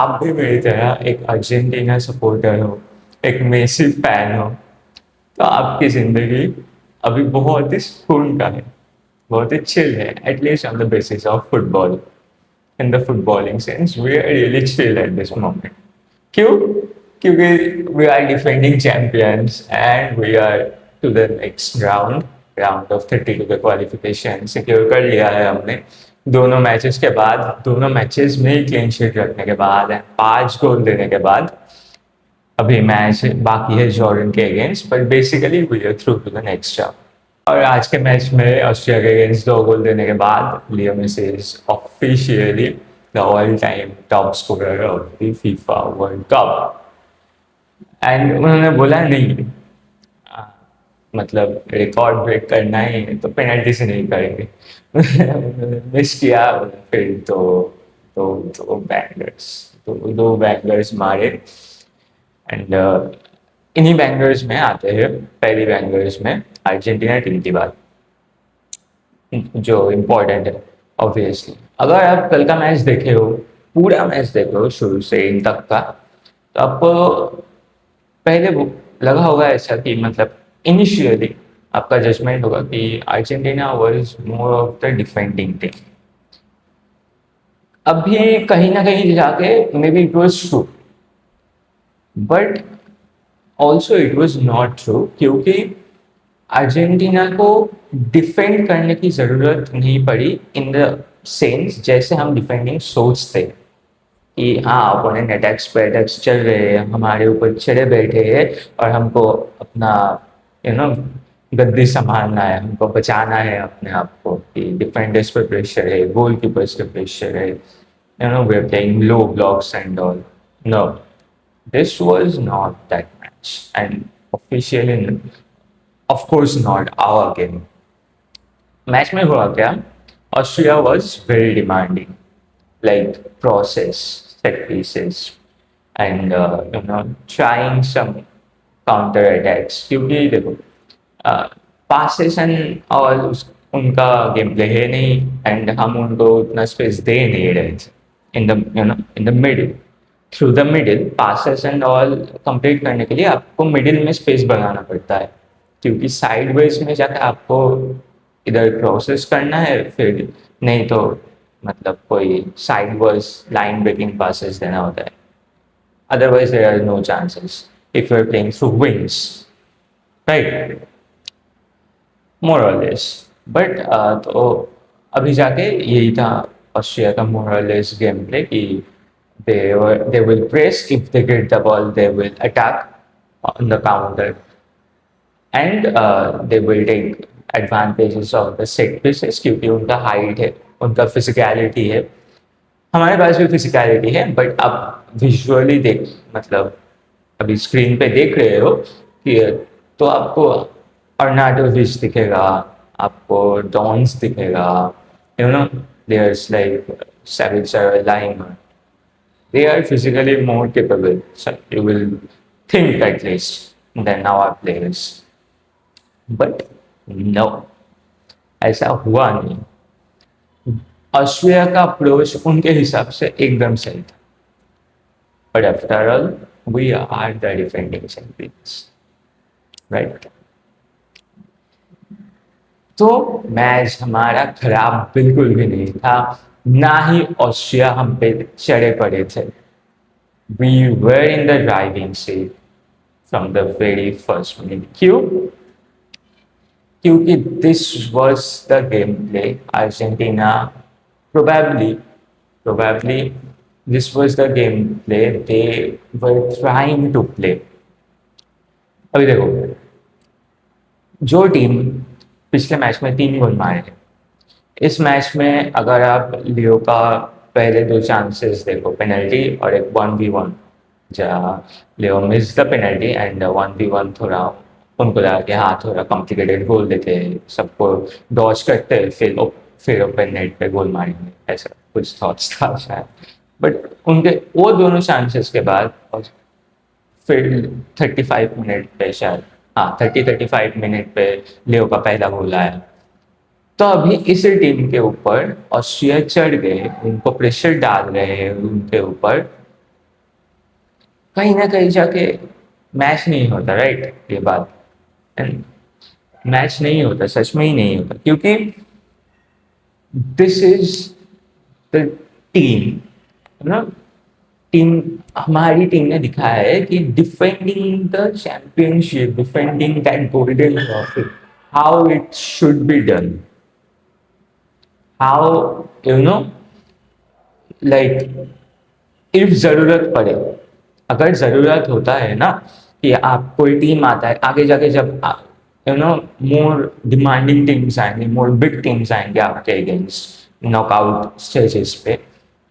आप भी मेरी तरह एक अर्जेंटीना सपोर्टर हो, एक मेसी फैन हो, तो आपकी ज़िंदगी अभी बहुत ही सुकून का है, बहुत ही चिल है, at least on the basis of football. In the footballing sense we are really chill at this moment. क्यों? क्योंकि we are defending champions and we are to the next round, round of 32 का qualification secure कर लिया है हमने। दोनों matches के बाद, दोनों मैचेस में ही क्लीन शीट रखने के बाद, 5 गोल देने के बाद अभी मैच बाकी है जॉर्डन के अगेंस्ट, पर basically we are through to the next round. और आज के मैच में ऑस्ट्रिया के अगेंस्ट 2 गोल देने के बाद Leo Messi is officially the all time top scorer of the FIFA World Cup. And उन्होंने बोला नहीं, आ, मतलब रिकॉर्ड ब्रेक करना है तो पेनल्टी से नहीं करेंगे। उन्होंने मिस किया, फिर दो बैंगर्स, दो बैंगर्स मारे। एंड इन्हीं बैंगर्स में आते हैं, पहली बैंगर्स में अर्जेंटीना टीम की बात, जो इम्पोर्टेंट है ऑब्वियसली। अगर आप कल का मैच देखे हो, पूरा मैच देखे हो शुरू से इन तक का, तो आपको पहले वो लगा होगा ऐसा कि मतलब इनिशियली आपका जजमेंट होगा कि Argentina was more of the defending team. अभी कहीं ना कहीं जाके may be it was true, but also it was not true, क्योंकि अर्जेंटीना को डिफेंड करने की ज़रूरत नहीं पड़ी इन द सेंस जैसे हम डिफेंडिंग सोचते हैं कि हाँ अपोनेंट अटैक्स पे अटैक्स चल रहे हैं, हमारे ऊपर चढ़े बैठे हैं और हमको अपना यू नो गद्दी संभालना है, हमको बचाना है अपने आप को, कि डिफेंडर्स पे प्रेशर है, गोल कीपर्स पे प्रेशर है, we are playing low blocks and all. No, this was not that match and officially of course not our game. Match में हुआ क्या? Austria was very demanding, like process set pieces and trying some counter attacks, क्योंकि देखो passes and all उनका game play है नहीं, and हम उनको उतना स्पेस दे नहीं रहे थे in the in the middle. Through the middle passes and all complete करने के लिए आपको मिडिल में स्पेस बनाना पड़ता है, क्योंकि साइड वेज में जाकर आपको इधर प्रोसेस करना है, फिर नहीं तो मतलब कोई sideways line breaking passes देना होता है। Otherwise there are no chances if you are playing through wings, right, more और लेस। बट तो अभी जाके यही था ऑस्ट्रिया का मोर और लेस गेम प्ले, कि they will press, if they get the ball they will attack on the counter, and they will take advantages of the set pieces, क्योंकि उनका हाइट है, उनका फिजिकलिटी है। हमारे पास भी फिजिकलिटी है, बट अब विजुअली देख, मतलब अभी स्क्रीन पे देख रहे हो कि तो आपको अर्नाटोविच दिखेगा, आपको डॉन्स दिखेगा, there's like Savitzer, Laimer. They are physically more capable, so you will think at least, than our players. But no, ऐसा हुआ नहीं। ऑस्ट्रिया का अप्रोच उनके हिसाब से एकदम सही था, but after all we are the defending champions, right. तो मैच हमारा खराब बिल्कुल भी नहीं था, ना ही ऑस्ट्रिया हम पे चढ़े पड़े थे। We were in the driving seat from the very first minute. क्यों? क्योंकि this was the game play Argentina probably this was the game play they were trying to play। अभी देखो, जो टीम पिछले मैच में 3 गोल मारे हैं, इस मैच में अगर आप लियो का पहले 2 चांसेस देखो, पेनल्टी और एक 1v1, जहाँ Leo miss the penalty and 1v1 थोड़ा उनको लगा कि हाँ थोड़ा कॉम्प्लिकेटेड गोल देते हैं, सबको डॉच करते हैं, फिर ओपन नेट पे गोल मारेंगे, ऐसा कुछ थॉट्स था शायद। बट उनके वो दोनों चांसेस के बाद और फिर 35 मिनट पे शायद, हाँ 35 मिनट पे लियो का पहला गोल आया। तो अभी इस टीम के ऊपर ऑस्ट्रिया चढ़ गए, उनको प्रेशर डाल रहे हैं उनके ऊपर, कहीं ना कहीं जाके मैच नहीं होता, राइट? ये बात, एंड मैच नहीं होता, सच में ही नहीं होता, क्योंकि दिस इज द टीम ना। टीम, हमारी टीम ने दिखाया है कि defending the championship, defending that golden trophy, how it should be done, how, you know, like if जरूरत पड़े, अगर जरूरत होता है ना कि आप कोई टीम आता है आगे जाके, जब you know more demanding teams आएंगे, मोर बिग टीम्स आएंगे आपके अगेंस्ट नॉकआउट स्टेजेस पे,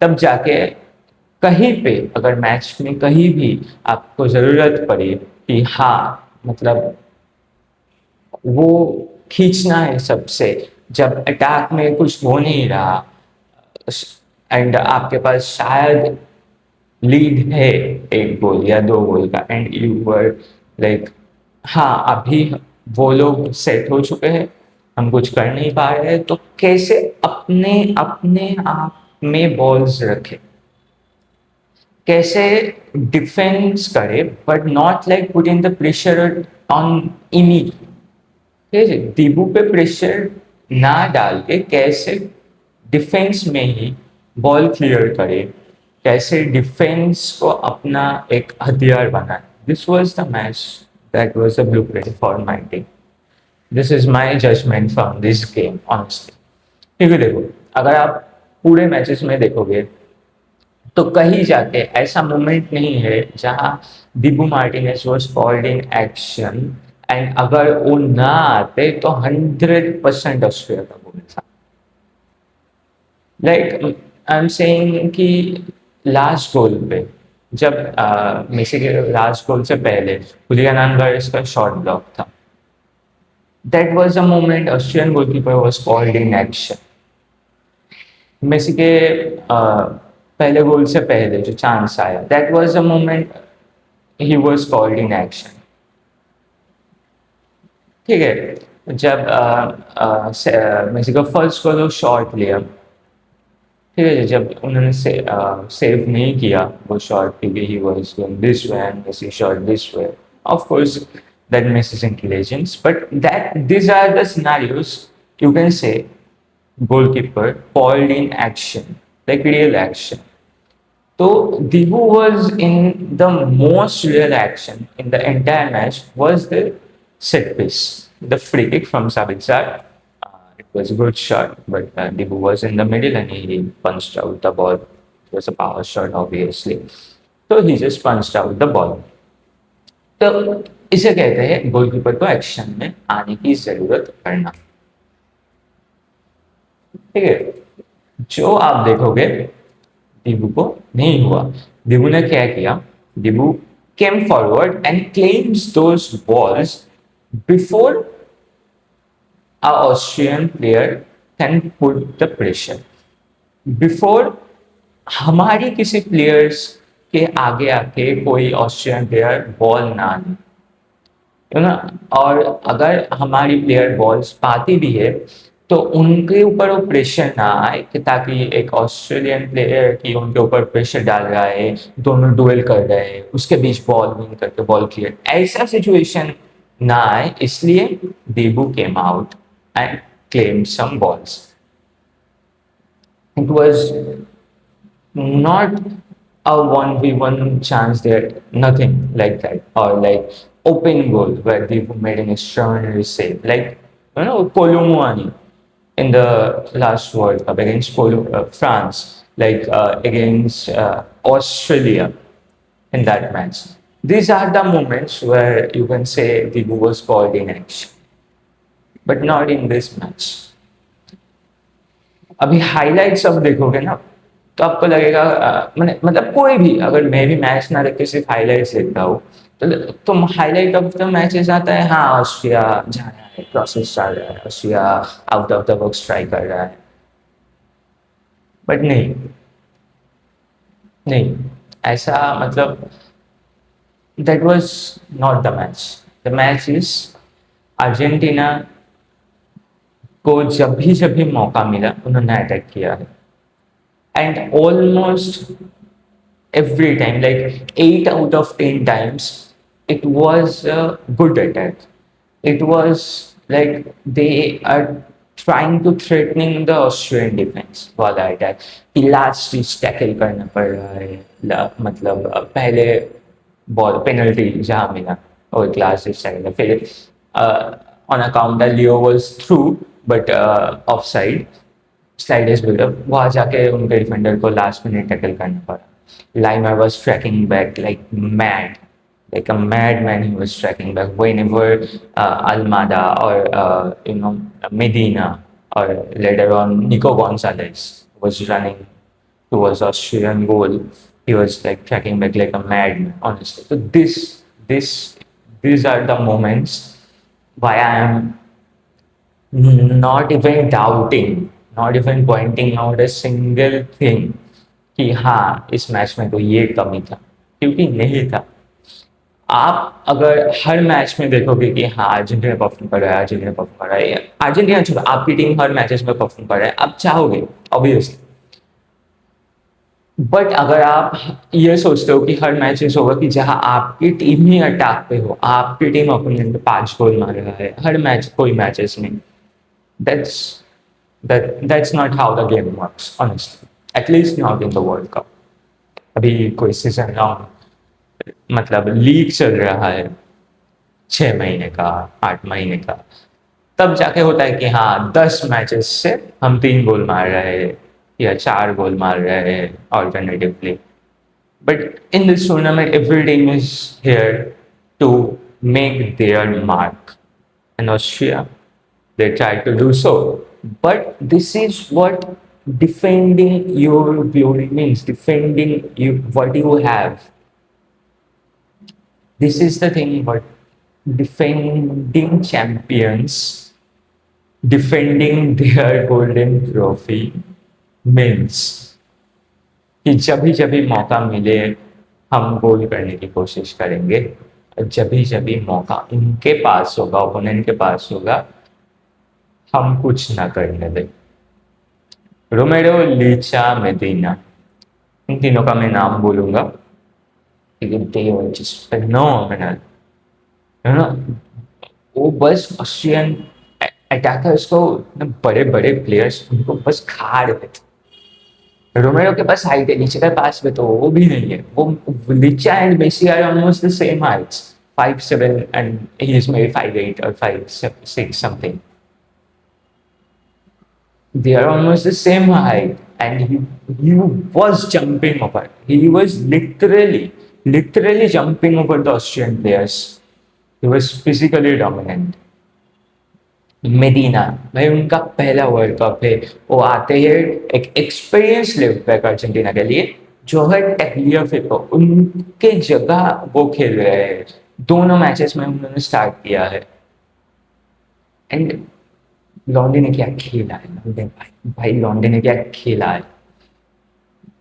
तब जाके कहीं पे अगर मैच में कहीं भी आपको जरूरत पड़े कि हाँ, मतलब वो खींचना है सबसे, जब अटैक में कुछ हो नहीं रहा एंड आपके पास शायद लीड है एक गोल या दो गोल का, एंड यू वर लाइक हाँ, अभी वो लोग सेट हो चुके हैं, हम कुछ कर नहीं पा रहे हैं, तो कैसे अपने अपने आप में बॉल्स रखे, कैसे डिफेंस करे, but not like put in the pressure on Emmy, ठीक है, दीबू पे प्रेशर ना डाल के कैसे डिफेंस में ही बॉल क्लियर करे, कैसे डिफेंस को अपना एक हथियार बनाए। This was the match, that was the blue print for my team. This is my judgement from this game honestly. ठीक है, देखो, अगर आप पूरे मैचेस में देखोगे तो कहीं जाके ऐसा मोमेंट नहीं है जहां Dibu Martinez was called in action, and अगर वो ना आते तो 100% ऑस्ट्रेलिया का गोल था। लाइक आई एम सेइंग कि लास्ट गोल पे, जब मेसी के लास्ट गोल से पहले हुलियन अल्वारेज का शॉट ब्लॉक था, that was a moment Austrian goalkeeper was called in action. Messi के पहले गोल से पहले जो चांस आया, that was a moment he was called in action. ठीक है, जब मेसी का फर्स्ट गोल शॉट लिया, ठीक है, जब उन्होंने सेव नहीं किया वो शॉट, क्योंकि he was going this way and Messi shot this way, of course that misses intelligence, but that these are the scenarios you can say goalkeeper called in action, like real action. So Dibu was in the most real action in the entire match was the set piece, the free kick from Sabitzer. It was a good shot, but Dibu was in the middle and he punched out the ball. It was a power shot, obviously. So he just punched out the ball. तो इसे कहते हैं goalkeeper को action में आने की जरूरत पड़ना। ठीक है, जो आप देखोगे दिबू को नहीं हुआ। दिबू ने क्या किया? Dibu came forward and claims those balls before a Austrian player can put the pressure, before हमारी किसी प्लेयर्स के आगे आके कोई ऑस्ट्रियन प्लेयर बॉल ना ले, है ना। और अगर हमारी प्लेयर बॉल्स पाती भी है तो उनके ऊपर वो प्रेशर ना आए कि ताकि एक ऑस्ट्रेलियन प्लेयर की उनके ऊपर प्रेशर डाल रहा है, दोनों डुएल कर रहे हैं, उसके बीच बॉल विन करके बॉल क्लियर, ऐसा सिचुएशन ना आए, इसलिए Dibu came out and claim some balls. It was not a 1v1 chance there, nothing like that, or like open goal where they made an extraordinary save, like Kolumuani in the last World Cup against France, like against Australia in that match. These are the moments where you can say Dibu was called in action, but not in this match. अभी highlights अब देखोगे ना तो आपको लगेगा मतलब कोई भी, अगर मैं भी मैच ना देख के सिर्फ हाइलाइट्स देखता हूँ तो तुम हाईलाइट ऑफ द मैचेस आता है, हाँ ऑस्ट्रिया जा रहा है, प्रोसेस चल रहा है, Austria out of the box try कर रहा है, बट नहीं, नहीं, ऐसा मतलब that was not the match. The match is Argentina को जब भी मौका मिला उन्होंने अटैक किया है, and almost every time, like 8 out of 10 times, it was a good attack. It was like they are trying to threatening the Australian defense वाला attack कि लास्ट स्टिच टैकल करना पड़ रहा है मतलब पहले बॉल पेनल्टी जहाँ मिला और लास्ट स्टिच टैकल फिर on account that Leo was through but offside sliders buildup वहाँ जाके उनके डिफेंडर को लास्ट मिनट टैकल करना पड़ा. Laimer was tracking back like a madman. He was tracking back whenever Almada or Medina or later on Nico Gonzalez was running towards Australian goal. He was like tracking back like a madman. Honestly, so these are the moments why I am not even doubting, not even pointing out a single thing कि हाँ इस match में तो ये कमी था, क्योंकि नहीं था. आप अगर हर मैच में देखोगे कि हाँ अर्जेंटीना परफॉर्म कर रहा है, अर्जेंटीना परफॉर्म कर रहा है, अर्जेंटीना छोड़ो आपकी टीम हर मैचेस में परफॉर्म कर रहा है, आप चाहोगे ऑब्वियसली. बट अगर आप ये सोचते हो कि हर मैचेस होगा कि जहाँ आपकी टीम ही अटैक पे हो, आपकी टीम ओपोनेंट पे 5 गोल मार रहा है हर मैच कोई मैचेस में, that's that's not how the game works honestly, at least not in the World Cup. अभी कोई सीजन राउंड मतलब लीग चल रहा है 6 महीने का 8 महीने का, तब जाके होता है कि हाँ 10 मैचेस से हम 3 गोल मार रहे हैं या 4 गोल मार रहे हैं alternatively. But in this tournament every team is here to make their mark and Austria they try to do so. But this is what defending your glory means, defending what you have. This is the thing about defending champions, defending their golden trophy means कि जब भी मौका मिले हम गोल करने की कोशिश करेंगे. जब भी मौका उनके पास होगा, ओपोनेंट के पास होगा, हम कुछ ना करने दें. रोमेरो, लीचा, मेडिना, इन तीनों का मैं नाम बोलूंगा क्योंकि they were just phenomenal. है ना, वो बस ऑस्ट्रियन अटैकर्स को, बड़े बड़े प्लेयर्स उनको बस खा रहे थे. रोमेरो के पास हाइट है, लीचा के पास में तो वो भी नहीं है. वो Licha and Messi are almost the same heights, 5'7" and he is maybe 5'8" or 5'6" something. They are almost the same height, and he was jumping over. He was literally jumping over the Austrian players. He was physically dominant. मेडिना भाई उनका पहला world cup है, वो आते हैं एक experience left back Argentina के लिए जो है टेक्लियाफिको, उनके जगह वो खेल रहे हैं. दोनों मैचेस में उन्होंने स्टार्ट किया है. एंड लॉन्डे ने क्या खेला है, लॉन्डे भाई लॉन्डे ने क्या खेला है.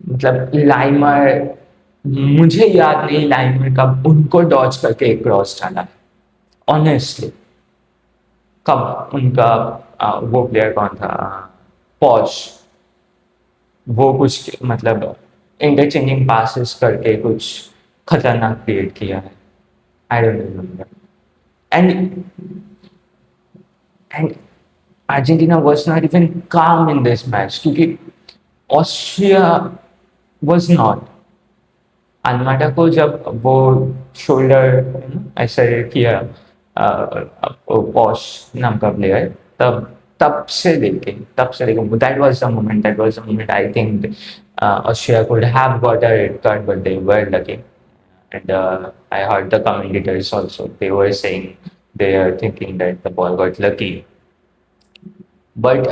मतलब लाइमर, मुझे याद नहीं लाइमर कब उनको डॉज करके एक क्रॉस डाला ऑनेस्टली. कब उनका वो प्लेयर कौन था, पॉश, वो कुछ मतलब इंटरचेंजिंग पासेस करके कुछ खतरनाक क्रिएट किया है. I don't remember. And Argentina was not even calm in this match क्योंकि Austria was not. अल्माडा को जब वो शोल्डर ऐसे किया पॉश नाम का प्लेयर, तब से लेके that was the moment I think Austria could have got a red card but they were lucky. And I heard the commentators also, they were saying they are thinking that the ball got lucky. But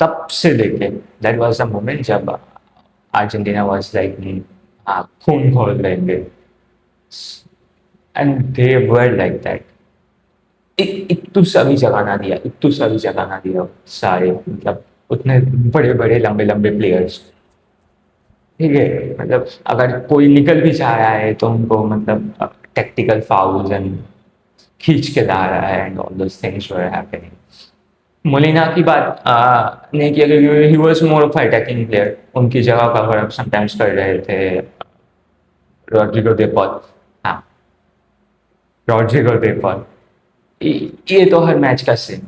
तब से लेके that was the moment जब Argentina was like खून खोल देंगे. And they were like that. इतू सभी जगह ना दिया सारे, मतलब उतने बड़े बड़े लंबे लंबे प्लेयर्स. ठीक है, मतलब अगर कोई निकल भी जा रहा है तो उनको मतलब टेक्टिकल फाउल्स एंड खींच के ला रहा है and all those things were happening. Molina की बात नहीं किया क्योंकि he was more of attacking player. उनकी जगह कवर अप समटाइम्स कर रहे थे रॉड्रिगो दे पॉल, हाँ रॉड्रिगो दे पॉल, ये तो हर मैच का सेम,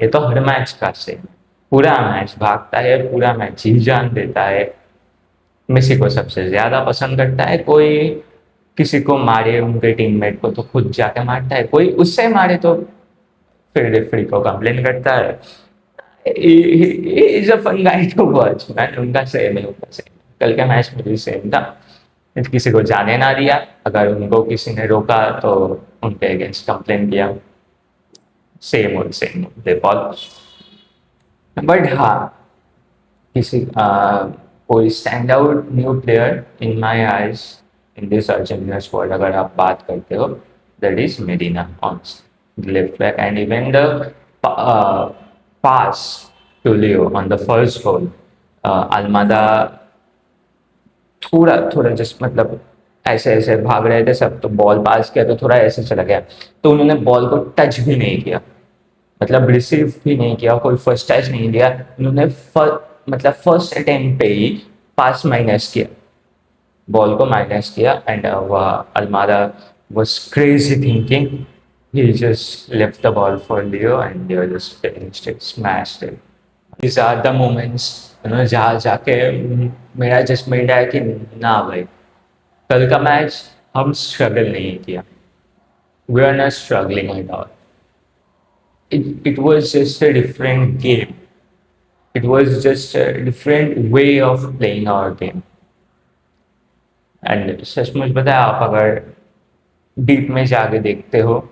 ये तो हर मैच का सेम, पूरा मैच भागता है, पूरा मैच जी जान देता है। मेसी को सबसे ज्यादा पसंद करता है, कोई किसी को मारे उनके टीममेट को तो खुद जाके मारता है, कोई उससे मारे तो फिर रेफरी को कंप्लेन करता है। Is a fun guy to watch man, उनका सेम है, उनका सेम। कल के मैच में भी सेम था, किसी को जाने ना दिया, अगर उनको किसी ने रोका तो उनके अगेंस्ट कंप्लेन किया, सेम और सेम दे बॉल। बट हाँ, किसी कोई stand out new player in my eyes in this Argentina squad अगर आप बात करते हो, that is Medina on left back, and even the pass to Leo on the first goal, Almada थोड़ा थोड़ा जस्ट मतलब ऐसे ऐसे भाग रहे थे सब, तो बॉल पास किया तो थोड़ा ऐसे चला गया, तो उन्होंने बॉल को टच भी नहीं किया, मतलब रिसीव भी नहीं किया, कोई फर्स्ट टच नहीं दिया उन्होंने, मतलब फर्स्ट अटेम्प्ट पे ही पास माइनस किया, बॉल को माइनस किया, एंड वह अल्मारा was crazy thinking, he just left the ball for Leo and Leo just finished it, smashed it. These are the moments, जहाँ जाके मेरा जजमेंट है कि ना भाई, कल का मैच हम स्ट्रगल नहीं किया, we are not struggling at all, it was just a different game. It was just a different way of playing our game. And सचमुच बताया, आप अगर डीप में जाके देखते हो,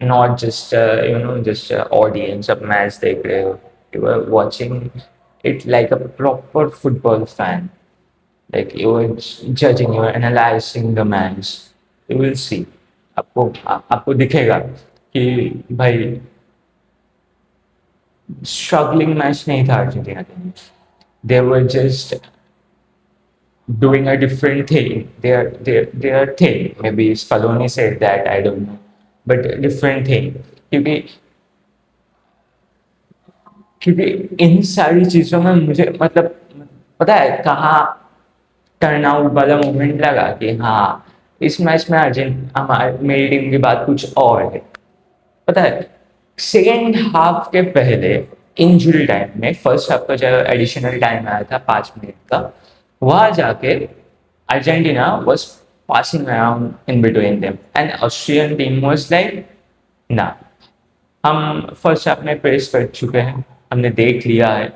नॉट जस्ट जस्ट ऑडियंस अब मैच देख रहे हो, you are watching it like a proper football fan, like you are judging, you are analysing the match, you will see, आपको दिखेगा कि भाई स्ट्रगलिंग मैच नहीं था अर्जेंटीना के लिए, they were just doing a different thing. Their thing. Maybe Scaloni said that, I don't know, but different thing. क्योंकि क्योंकि इन सारी चीजों में मुझे मतलब पता है कहाँ टर्न आउट वाला मोमेंट लगा कि हाँ, इस मैच में हमारे मेरी टीम की बात कुछ और है। पता है सेकेंड हाफ के पहले इंजुरी टाइम में, फर्स्ट हाफ का जो एडिशनल टाइम आया था 5 मिनट का, वहां जाके Argentina was passing around in between them and Austrian team was like ना, हम फर्स्ट हाफ में प्रेस कर चुके हैं, हमने देख लिया है,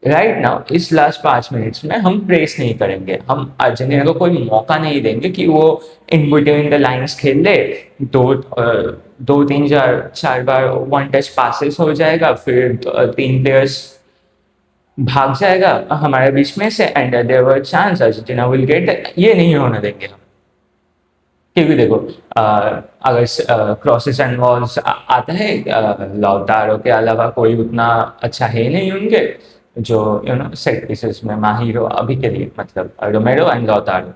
राइट नाउ इस लास्ट 5 मिनट्स में हम प्रेस नहीं करेंगे, हम अर्जेंटीना को कोई मौका नहीं देंगे कि वो इन बिटवीन द लाइंस खेल ले, दो तीन चार बार वन टच पासेस हो जाएगा, फिर 3 प्लेयर्स भाग जाएगा हमारे बीच में से, and there were chance Argentina will get, ये नहीं होने देंगे हम। क्योंकि देखो अगर क्रॉसेस एंड वॉल्स आता है, लौटारो के अलावा कोई उतना अच्छा है नहीं उनके, जो सेट पीसेस में माहिर हो अभी के लिए, मतलब रोमेरो एंड लौटारो,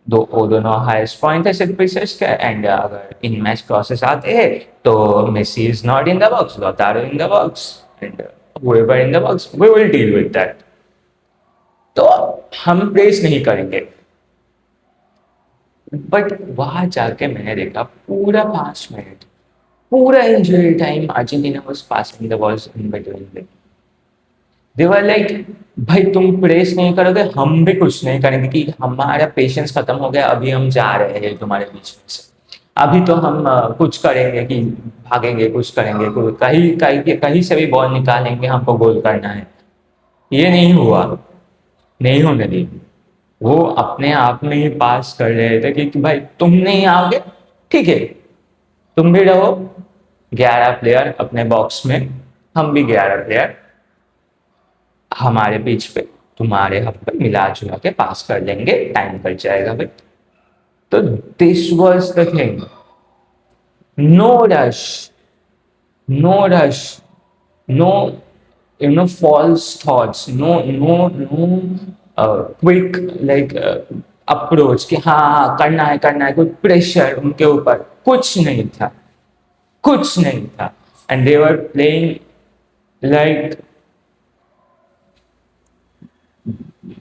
वो दोनों हाईएस्ट पॉइंट है सेट पीसेस के, एंड अगर इन मैच क्रॉसेस आते हैं तो Messi is not in the box, Lautaro in the box, and whoever in the box we will deal with that, तो हम प्रेस नहीं करेंगे। बट वहां जाके मैंने देखा पूरा 5 मिनट, पूरा injury time Argentina was passing the balls in between them, they were like भाई तुम प्रेस नहीं करोगे हम भी कुछ नहीं करेंगे, कि हमारा पेशेंस खत्म हो गया, अभी हम जा रहे हैं तुम्हारे बीच में से, अभी तो हम कुछ करेंगे कि भागेंगे, कुछ करेंगे, कहीं कहीं कहीं से भी बॉल निकालेंगे, हमको गोल करना है। ये नहीं हुआ, नहीं होने दी, वो अपने आप में ही पास कर रहे थे कि भाई तुम नहीं आओगे, ठीक है, तुम भी रहो 11 प्लेयर अपने बॉक्स में, हम भी 11 प्लेयर हमारे बीच पे, तुम्हारे हक पे मिला जुला के पास कर लेंगे, टाइम कट जाएगा भाई। तो this was the thing, no rush, no rush, no false thoughts, no quick like approach कि हाँ करना है, कोई प्रेशर उनके ऊपर कुछ नहीं था, कुछ नहीं था, and they were playing like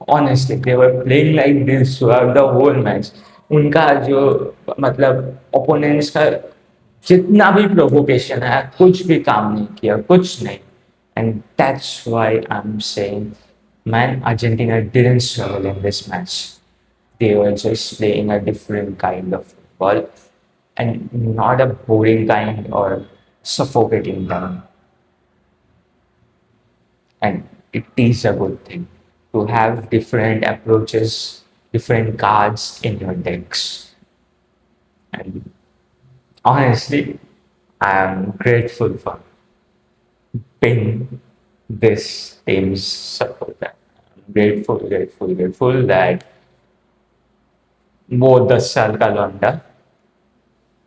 Honestly, they were playing like this throughout the whole match. उनका जो मतलब opponents का जितना भी provocation है कुछ भी काम नहीं किया कुछ नहीं. And that's why I'm saying, man, Argentina didn't struggle in this match. They were just playing a different kind of football and not a boring kind or suffocating kind. And it is a good thing to have different approaches, different cards in your decks. And honestly, I am grateful for being this team's supporter. I'm grateful that वो 10 साल का लौंडा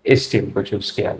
इस team को choose किया.